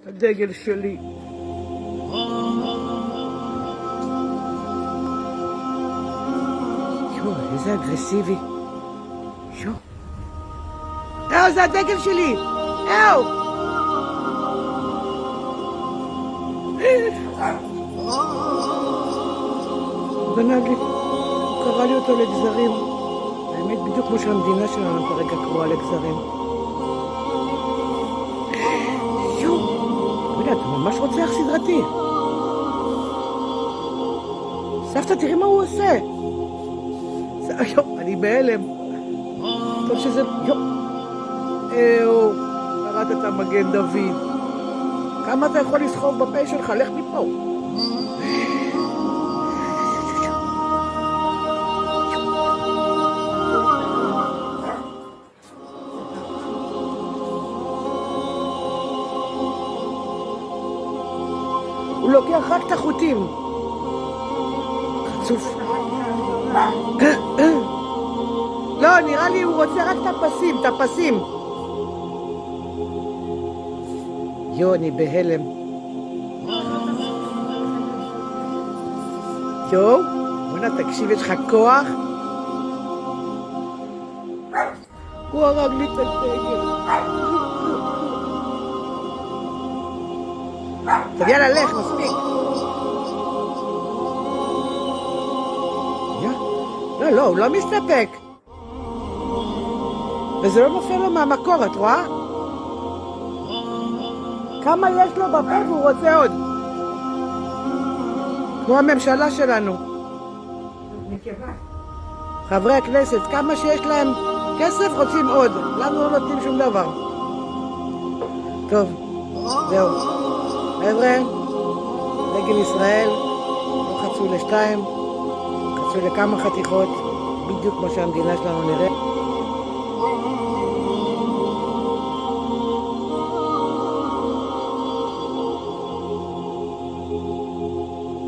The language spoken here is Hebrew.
הדגל שלי. יו, איזה אגרסיבי. יו. זה הדגל שלי. גנב לי, הוא קרא לי אותו לגזרים. האמת בדיוק כמו שהמדינה שלנו כרגע קרואה לגזרים. אתה ממש רוצח סדרתי. סבתא, תראי מה הוא עושה. אני בהלם. טוב שזה... קראת את המגן דוד. כמה אתה יכול לסחוב בפה שלך? לך מפה. הוא לוקח רק את החוטים. חצוף. לא, נראה לי הוא רוצה רק את הפסים. אני בהלם. בוא'נה, תקשיב, יש לך כוח? הוא הרג לי את הדגל. טוב, יאללה, לך, מספיק. לא, הוא לא מסתפק. וזה לא נופל לו מהמקור, את רואה? כמה יש לו בפה והוא רוצה עוד. כמו הממשלה שלנו. חברי הכנסת, כמה שיש להם כסף רוצים עוד. לנו לא נותנים שום דבר. טוב, זהו. חבר'ה, דגל ישראל, לא חצו לשתיים, חצו לכמה חתיכות, בדיוק כמו שהמדינה שלנו נראה.